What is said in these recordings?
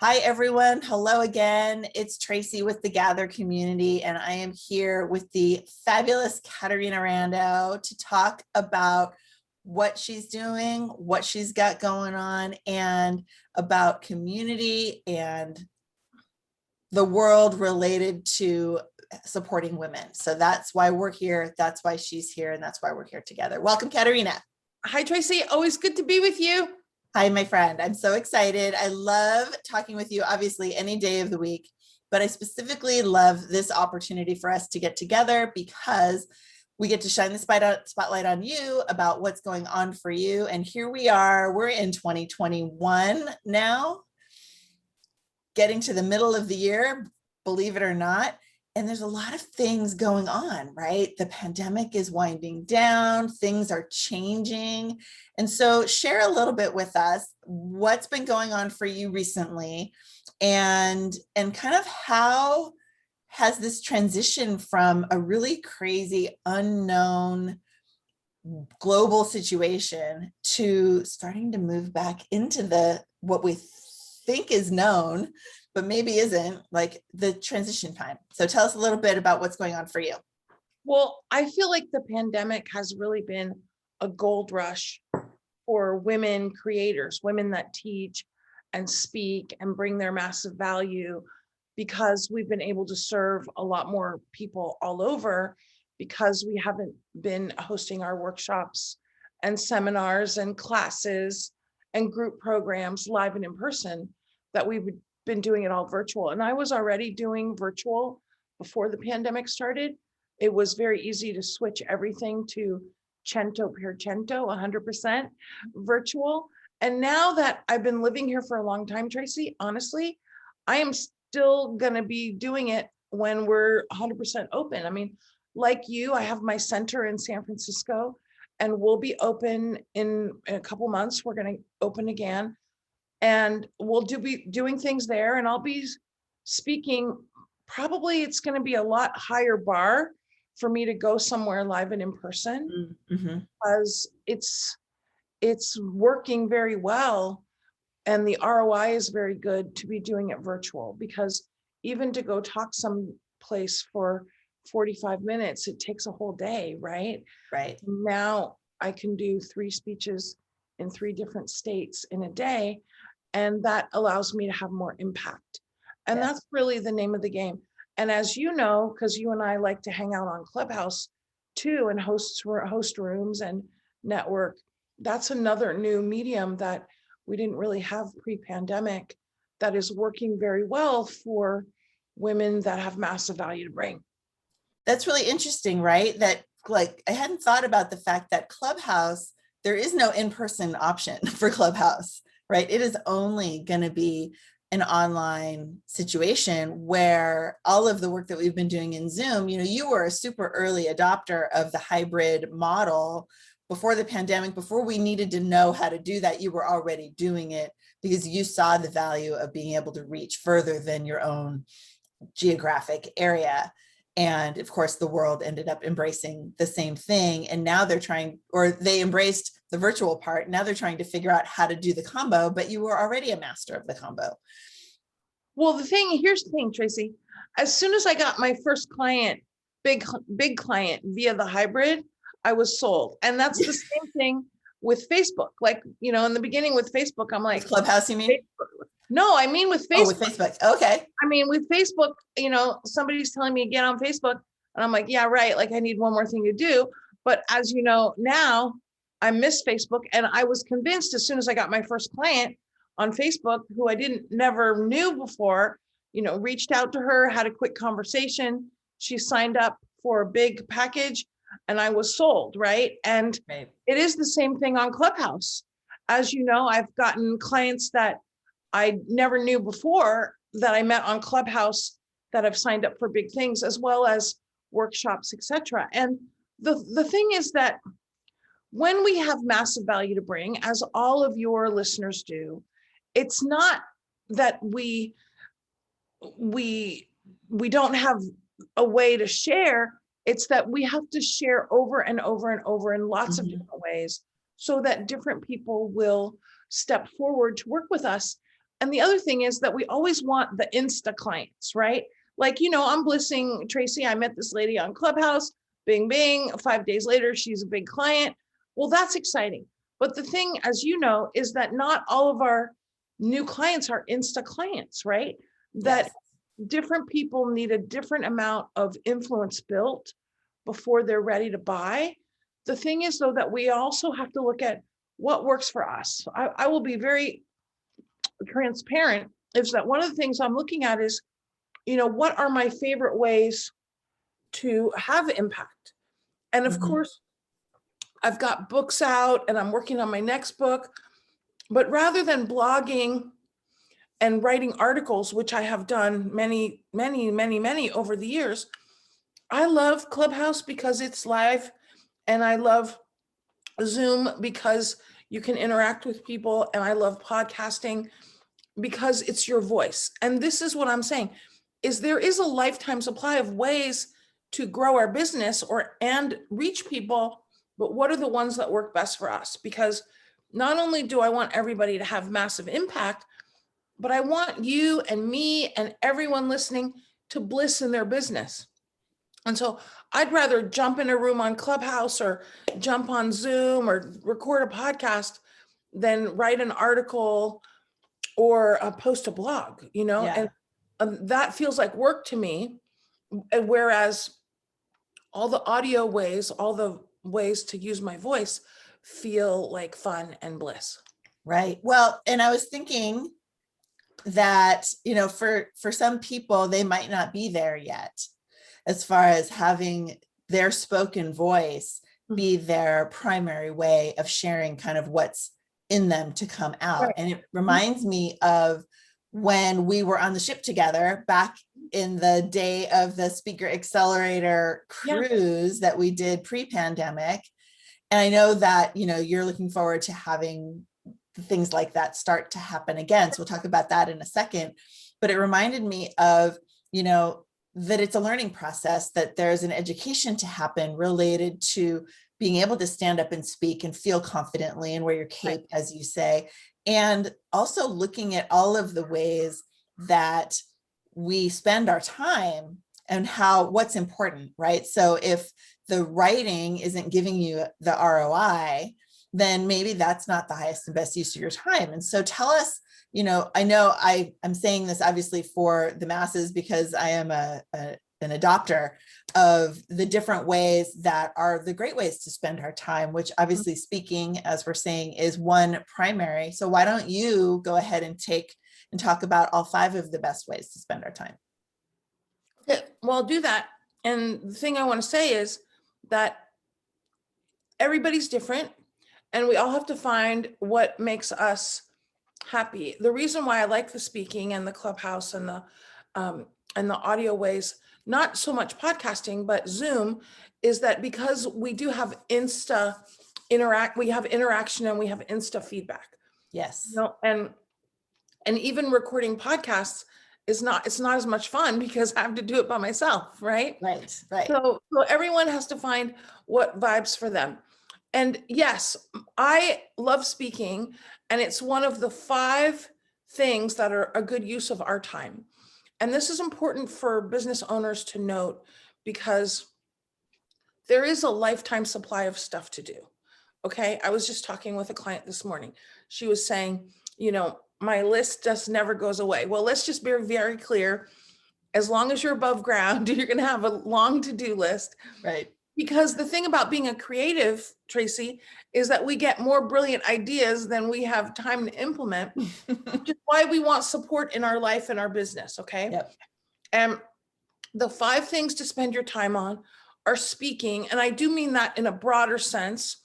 Hi, everyone. Hello again. It's Tracy with the Gather community, and I am here with the fabulous Caterina Rando to talk about what she's doing, what she's got going on, and about community and the world related to supporting women. So that's why we're here. That's why she's here. And that's why we're here together. Welcome, Caterina. Hi, Tracy. Always good to be with you. Hi, my friend. I'm so excited. I love talking with you, obviously, any day of the week, but I specifically love this opportunity for us to get together because we get to shine the spotlight on you about what's going on for you. And here we are, we're in 2021 now, getting to the middle of the year, believe it or not. And there's a lot of things going on, right? The pandemic is winding down, things are changing. And so share a little bit with us what's been going on for you recently and kind of how has this transition from a really crazy unknown global situation to starting to move back into the what we think is known but maybe isn't, like the transition time. So tell us a little bit about what's going on for you. Well, I feel like the pandemic has really been a gold rush for women creators, women that teach and speak and bring their massive value, because we've been able to serve a lot more people all over because we haven't been hosting our workshops and seminars and classes and group programs live and in person, that we've been doing it all virtual. And I was already doing virtual before the pandemic started. It was very easy to switch everything to cento per cento, 100% virtual. And now that I've been living here for a long time, Tracy, honestly, I am still going to be doing it when we're 100% open. I mean, like you, I have my center in San Francisco and we'll be open in a couple months. We're going to open again. And we'll be doing things there, and I'll be speaking. Probably it's going to be a lot higher bar for me to go somewhere live and in person, because it's working very well, and the ROI is very good to be doing it virtual, because even to go talk someplace for 45 minutes, it takes a whole day, right? Right. Now I can do 3 speeches in 3 different states in a day. And that allows me to have more impact. And Yes. that's really the name of the game. And as you know, because you and I like to hang out on Clubhouse too, and host rooms and network, that's another new medium that we didn't really have pre-pandemic that is working very well for women that have massive value to bring. That's really interesting, right? That, like, I hadn't thought about the fact that Clubhouse, there is no in-person option for Clubhouse, right? It is only going to be an online situation where all of the work that we've been doing in Zoom, you were a super early adopter of the hybrid model before the pandemic, before we needed to know how to do that. You were already doing it because you saw the value of being able to reach further than your own geographic area. And of course, the world ended up embracing the same thing. And now they embraced the virtual part. Now they're trying to figure out how to do the combo, but you were already a master of the combo. Well, here's the thing, Tracy. As soon as I got my first client, big client via the hybrid, I was sold. And that's the same thing with Facebook. Like, in the beginning with Facebook, I'm like, with Clubhouse, you mean? Facebook. No, I mean with Facebook. Oh, with Facebook. Okay. I mean, with Facebook, somebody's telling me to get on Facebook, and I'm like, yeah, right. Like, I need one more thing to do. But as you know, now I miss Facebook. And I was convinced as soon as I got my first client on Facebook, who I never knew before, reached out to her, had a quick conversation. She signed up for a big package and I was sold, right? And Right. It is the same thing on Clubhouse. As you know, I've gotten clients that I never knew before that I met on Clubhouse that have signed up for big things, as well as workshops, etc. And the thing is that when we have massive value to bring, as all of your listeners do, it's not that we don't have a way to share. It's that we have to share over and over and over in lots of different ways, so that different people will step forward to work with us. And the other thing is that we always want the Insta clients, right? Like, I'm blissing Tracy. I met this lady on Clubhouse, bing, bing. 5 days later, she's a big client. Well, that's exciting. But the thing, as you know, is that not all of our new clients are Insta clients, right? That Yes. different people need a different amount of influence built before they're ready to buy. The thing is, though, that we also have to look at what works for us. I will be very transparent, is that one of the things I'm looking at is, what are my favorite ways to have impact? And of course, I've got books out and I'm working on my next book. But rather than blogging and writing articles, which I have done many, many, many, many over the years, I love Clubhouse because it's live, and I love Zoom because you can interact with people, and I love podcasting because it's your voice. And this is what I'm saying, is there is a lifetime supply of ways to grow our business and reach people, but what are the ones that work best for us? Because not only do I want everybody to have massive impact, but I want you and me and everyone listening to bliss in their business. And so I'd rather jump in a room on Clubhouse or jump on Zoom or record a podcast than write an article or post a blog, Yeah. and that feels like work to me. Whereas all the audio ways, all the ways to use my voice feel like fun and bliss. Right. Well, and I was thinking that, for some people, they might not be there yet as far as having their spoken voice be their primary way of sharing kind of what's in them to come out. Right. And it reminds me of when we were on the ship together back in the day of the Speaker Accelerator cruise that we did pre-pandemic. And I know that, you're looking forward to having things like that start to happen again. So we'll talk about that in a second. But it reminded me of, that it's a learning process, that there's an education to happen related to being able to stand up and speak and feel confidently and wear your cape, as you say, and also looking at all of the ways that we spend our time and what's important, right? So if the writing isn't giving you the ROI, then maybe that's not the highest and best use of your time. And so tell us, I know I'm saying this obviously for the masses because I am an adopter of the different ways that are the great ways to spend our time, which obviously speaking, as we're saying, is one primary. So why don't you go ahead and talk about all 5 of the best ways to spend our time? Okay, well, I'll do that. And the thing I want to say is that everybody's different and we all have to find what makes us happy. The reason why I like the speaking and the Clubhouse and the audio ways, not so much podcasting, but Zoom, is that because we do have we have interaction and we have Insta feedback. Yes. And even recording podcasts it's not as much fun because I have to do it by myself, right? Right. So everyone has to find what vibes for them. And yes, I love speaking, and it's one of the 5 things that are a good use of our time. And this is important for business owners to note because there is a lifetime supply of stuff to do. Okay. I was just talking with a client this morning. She was saying, my list just never goes away. Well, let's just be very clear. As long as you're above ground, you're going to have a long to-do list. Right. Because the thing about being a creative, Tracy, is that we get more brilliant ideas than we have time to implement, which is why we want support in our life and our business. Okay. Yep. And the 5 things to spend your time on are speaking. And I do mean that in a broader sense.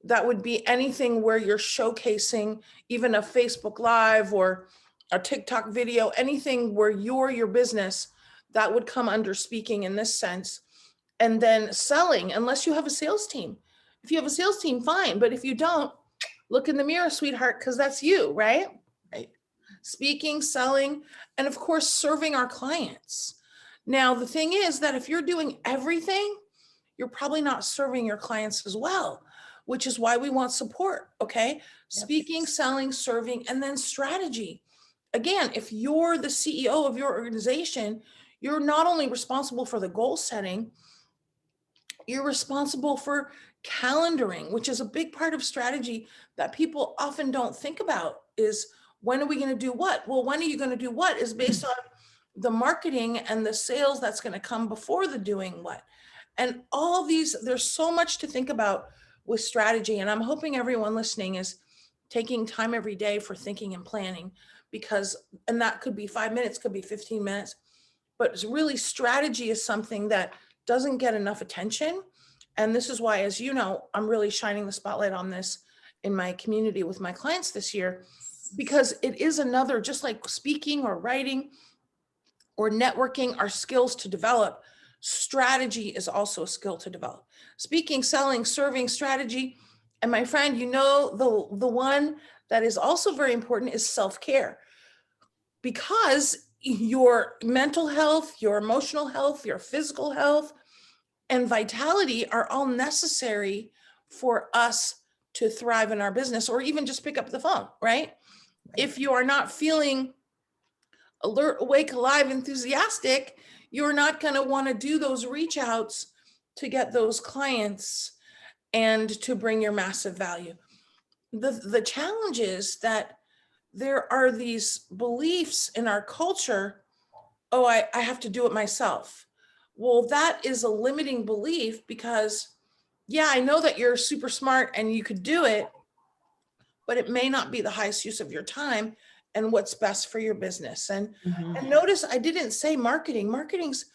That would be anything where you're showcasing even a Facebook Live or a TikTok video, anything where you're your business, that would come under speaking in this sense. And then selling, unless you have a sales team. If you have a sales team, fine. But if you don't, look in the mirror, sweetheart, because that's you, right? Right. Speaking, selling, and of course, serving our clients. Now, the thing is that if you're doing everything, you're probably not serving your clients as well, which is why we want support. Okay. Yep. Speaking, selling, serving, and then strategy. again, if you're the CEO of your organization, you're not only responsible for the goal setting, you're responsible for calendaring, which is a big part of strategy that people often don't think about, is when are we going to do what? Well, when are you going to do what is based on the marketing and the sales that's going to come before the doing what. And all these, there's so much to think about with strategy. And I'm hoping everyone listening is taking time every day for thinking and planning, because, and that could be 5 minutes, could be 15 minutes, but it's really, strategy is something that doesn't get enough attention. And this is why, as you know, I'm really shining the spotlight on this in my community with my clients this year, because it is another, just like speaking or writing or networking are skills to develop, strategy is also a skill to develop. Speaking, selling, serving, strategy. And my friend, you know, the one that is also very important is self-care, because your mental health, your emotional health, your physical health, and vitality are all necessary for us to thrive in our business, or even just pick up the phone, right? If you are not feeling alert, awake, alive, enthusiastic, you're not going to want to do those reach outs to get those clients and to bring your massive value. The challenge is that there are these beliefs in our culture. Oh, I have to do it myself. Well, that is a limiting belief, because yeah, I know that you're super smart and you could do it, but it may not be the highest use of your time and what's best for your business. And notice I didn't say marketing. Marketing's,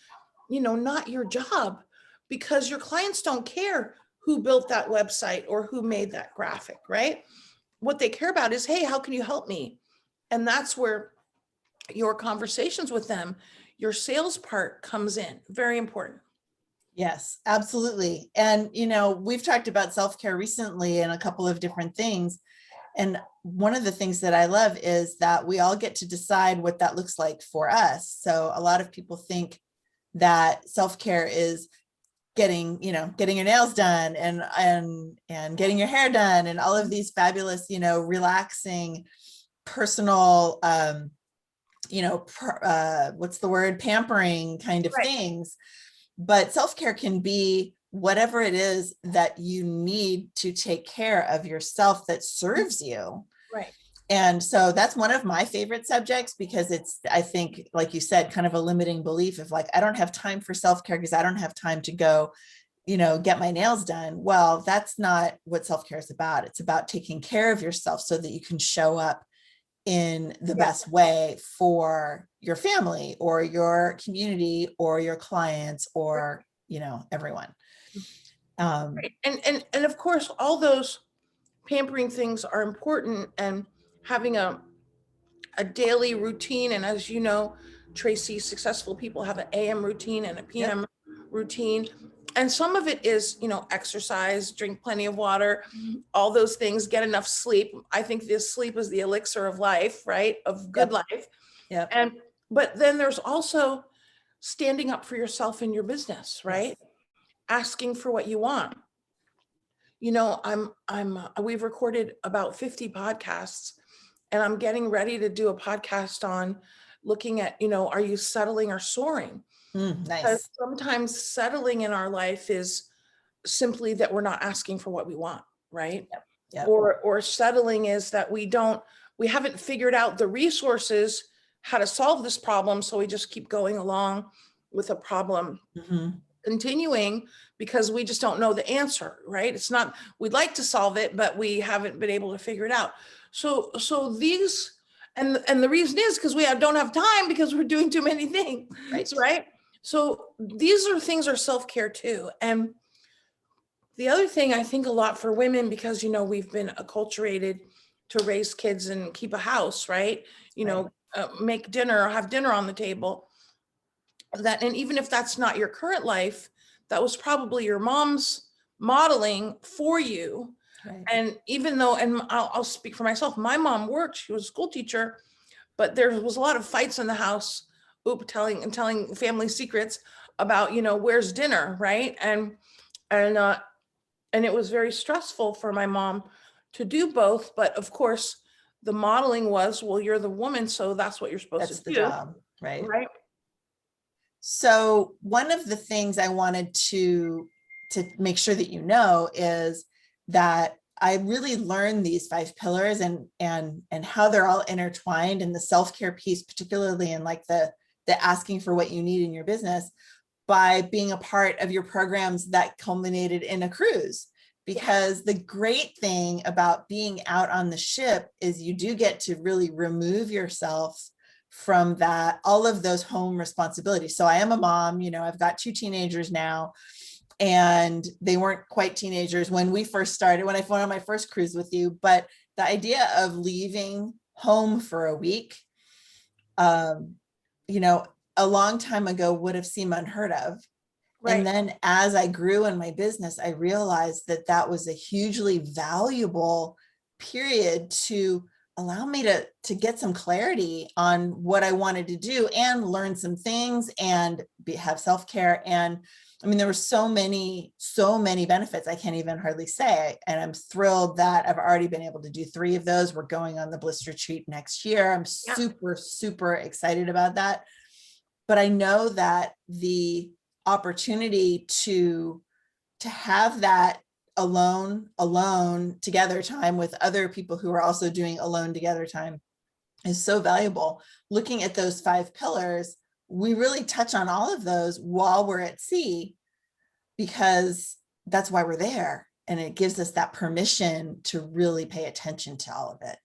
not your job, because your clients don't care who built that website or who made that graphic, right? What they care about is, hey, how can you help me? And that's where your conversations with them, your sales part comes in. Very important. Yes, absolutely. And, we've talked about self-care recently and a couple of different things. And one of the things that I love is that we all get to decide what that looks like for us. So a lot of people think that self-care is getting your nails done and getting your hair done and all of these fabulous, relaxing, personal, what's the word? Pampering kind of Right. things. But self-care can be whatever it is that you need to take care of yourself that serves you. Right. And so that's one of my favorite subjects, because it's, I think, like you said, kind of a limiting belief of like, I don't have time for self-care because I don't have time to go, get my nails done. Well, that's not what self-care is about. It's about taking care of yourself so that you can show up in the best way for your family or your community or your clients or, everyone. Right. And of course, all those pampering things are important, and having a daily routine. And as you know, Tracy, successful people have an AM routine and a PM routine. And some of it is, exercise, drink plenty of water, all those things, get enough sleep. I think this sleep is the elixir of life, right? Of good life. Yeah. But then there's also standing up for yourself in your business, right? Yes. Asking for what you want. We've recorded about 50 podcasts, and I'm getting ready to do a podcast on looking at, are you settling or soaring? Because Nice. sometimes settling in our life is simply that we're not asking for what we want, right? Yep. Or settling is that we haven't figured out the resources how to solve this problem, so we just keep going along with a problem. Continuing because we just don't know the answer, right? It's not, we'd like to solve it, but we haven't been able to figure it out. So these, and the reason is because we don't have time, because we're doing too many things, right? So these things are self-care too. And the other thing I think a lot for women, because, we've been acculturated to raise kids and keep a house, right? Make dinner or have dinner on the table. And even if that's not your current life, that was probably your mom's modeling for you. Right. And even though, and I'll speak for myself, my mom worked, she was a school teacher, but there was a lot of fights in the house, telling family secrets about, where's dinner, right? And it was very stressful for my mom to do both. But of course, the modeling was, well, you're the woman, so that's what you're supposed That's to the do. job, right? Right. So one of the things I wanted to make sure that you know is that I really learned these 5 pillars and how they're all intertwined, and the self-care piece, particularly in like the asking for what you need in your business, by being a part of your programs that culminated in a cruise. Because the great thing about being out on the ship is you do get to really remove yourself from that, all of those home responsibilities. So I am a mom, you know, I've got 2 teenagers now, and they weren't quite teenagers when we first started, when I went on my first cruise with you. But the idea of leaving home for a week, you know, a long time ago would have seemed unheard of. And Right. then as I grew in my business, I realized that that was a hugely valuable period to allow me to get some clarity on what I wanted to do and learn some things and have self-care. And I mean, there were so many benefits I can't even hardly say. And I'm thrilled that I've already been able to do 3 of those. We're going on the Bliss Retreat next year. I'm Yeah. super, super excited about that. But I know that the opportunity to have that alone together time with other people who are also doing alone together time is so valuable. Looking at those 5 pillars, we really touch on all of those while we're at sea, because that's why we're there, and it gives us that permission to really pay attention to all of it,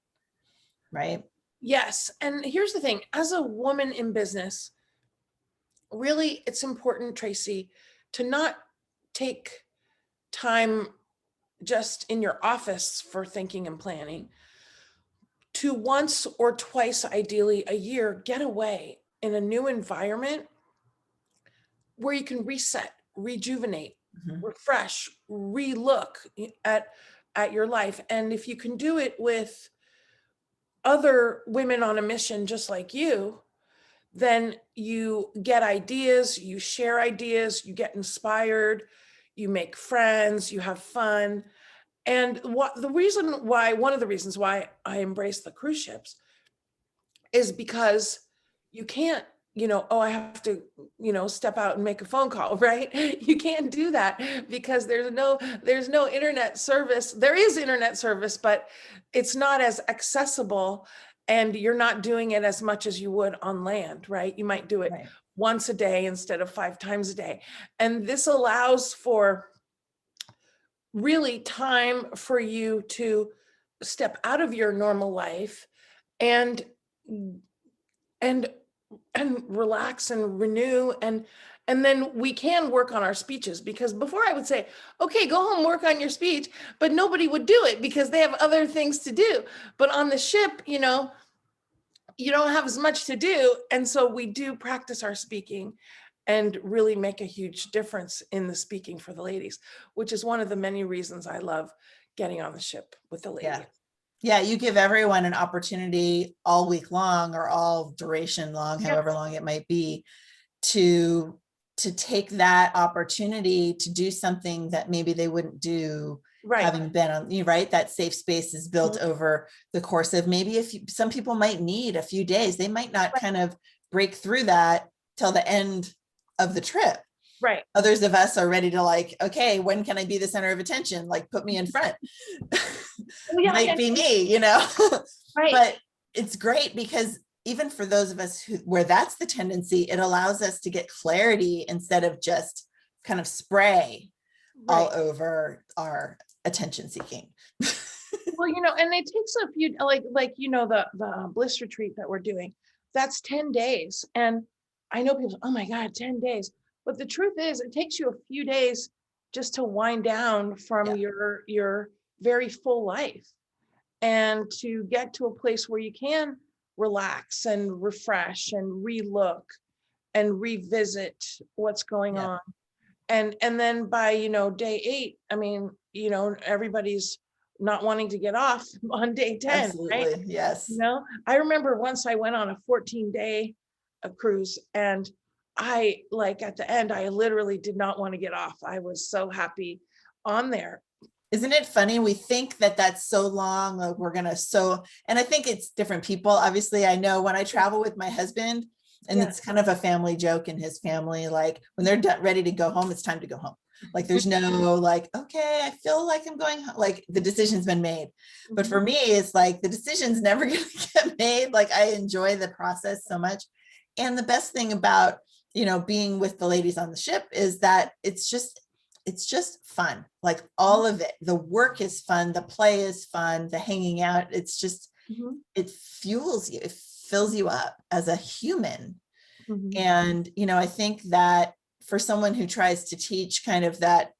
right? Yes. And here's the thing, as a woman in business, really, it's important, Tracy, to not take time just in your office for thinking and planning, to once or twice, ideally a year, get away in a new environment where you can reset, rejuvenate, Mhm. refresh, relook at your life. And if you can do it with other women on a mission just like you, then you get ideas, you share ideas, you get inspired, you make friends, you have fun. And one of the reasons why I embrace the cruise ships is because you can't, oh, I have to, step out and make a phone call, right? You can't do that because there's no internet service. There is internet service, but it's not as accessible, and you're not doing it as much as you would on land, right? You might do it Right. once a day instead of 5 times a day. And this allows for really time for you to step out of your normal life and and and relax and renew, and then we can work on our speeches, because before I would say, okay, go home, work on your speech, but nobody would do it because they have other things to do. But on the ship, you don't have as much to do, and so we do practice our speaking and really make a huge difference in the speaking for the ladies, which is one of the many reasons I love getting on the ship with the ladies. Yeah. Yeah, you give everyone an opportunity all week long, or all duration long, Yeah. however long it might be, to take that opportunity to do something that maybe they wouldn't do Right. having been on, you right? That safe space is built over the course of maybe some people might need a few days. They might not kind of break through that till the end of the trip. Right. Others of us are ready to like, okay, when can I be the center of attention? Like, put me in front. Oh, yeah, Might be me, you know. right. But it's great because even for those of us where that's the tendency, it allows us to get clarity instead of just kind of spray all over our attention seeking. Well, and it takes a few, the Bliss retreat that we're doing, that's 10 days. And I know people say, oh my God, 10 days. But the truth is, it takes you a few days just to wind down from Yeah. your very full life, and to get to a place where you can relax and refresh and relook and revisit what's going Yeah. on. And then by, day 8, I mean, everybody's not wanting to get off on day 10, right? Absolutely. Yes. I remember once I went on a 14-day cruise, and I, like, at the end, I literally did not want to get off. I was so happy on there. Isn't it funny? We think that that's so long, like we're gonna and I think it's different people. Obviously, I know when I travel with my husband, and Yeah. it's kind of a family joke in his family, like when they're ready to go home, it's time to go home. Like there's no like, okay, I feel like I'm going home. Like the decision's been made. But for me, it's like the decision's never gonna get made. Like I enjoy the process so much. And the best thing about, being with the ladies on the ship is that it's just fun. Like all of it. The work is fun, the play is fun, the hanging out. It's just, Mhm. it fuels you, it fills you up as a human. Mhm. And, I think that for someone who tries to teach kind of that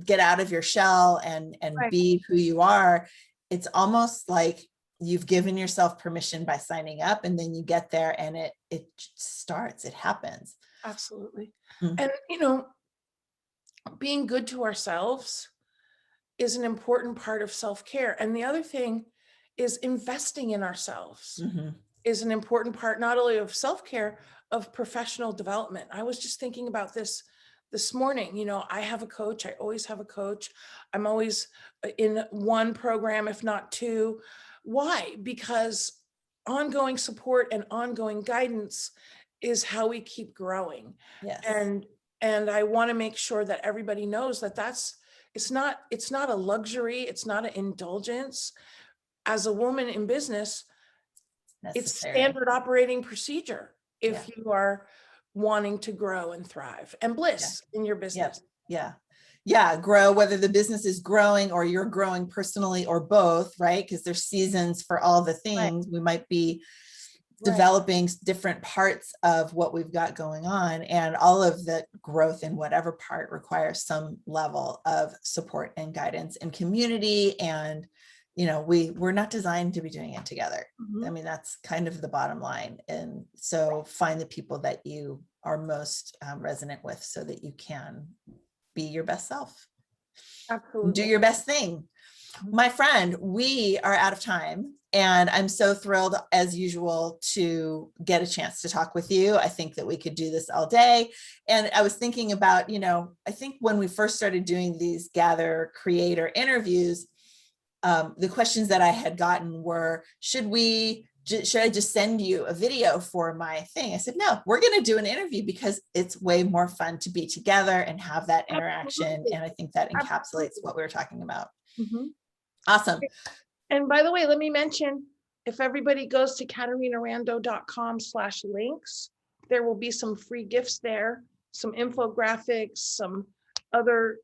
get out of your shell and Right. be who you are, it's almost like you've given yourself permission by signing up, and then you get there and it starts, it happens. Absolutely. Mm. And, being good to ourselves is an important part of self-care. And the other thing is investing in ourselves Mhm. is an important part, not only of self-care, of professional development. I was just thinking about this morning. I have a coach. I always have a coach. I'm always in one program, if not two. Why? Because ongoing support and ongoing guidance is how we keep growing. Yes. And I want to make sure that everybody knows that it's not a luxury, it's not an indulgence. As a woman in business, it's Necessary. standard operating procedure Yeah. if you are wanting to grow and thrive and Yeah. bliss in your Yep. business. Yeah. Yeah. Grow, whether the business is growing or you're growing personally or both, right? Because there's seasons for all the Right, things. We might be right. developing different parts of what we've got going on, and all of the growth in whatever part requires some level of support and guidance and community. And we're not designed to be doing it together. I Mhm. mean, that's kind of the bottom line. And so find the people that you are most resonant with so that you can be your best self, do Absolutely. your best thing. Mhm. My friend, we are out of time, and I'm so thrilled as usual to get a chance to talk with you. I think that we could do this all day. And I was thinking about, I think when we first started doing these Gather Creator interviews, the questions that I had gotten were, should I just send you a video for my thing? I said, no, we're going to do an interview because it's way more fun to be together and have that interaction. Absolutely. And I think that encapsulates Absolutely. what we were talking about. Mhm. Awesome. And by the way, let me mention, if everybody goes to CaterinaRando.com/links, there will be some free gifts there, some infographics, some other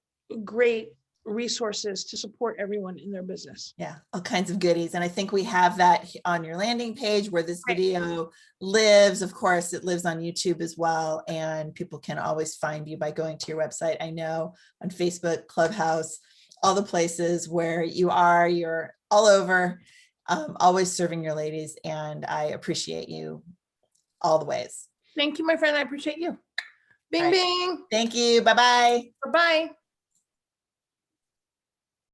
great resources to support everyone in their business. Yeah, all kinds of goodies. And I think we have that on your landing page where this Right. video lives. Of course, it lives on YouTube as well. And people can always find you by going to your website. I know on Facebook, Clubhouse, all the places where you're all over, always serving your ladies. And I appreciate you all the ways. Thank you, my friend. I appreciate you. All Bing, right. bing. Thank you. Bye-bye. Bye-bye.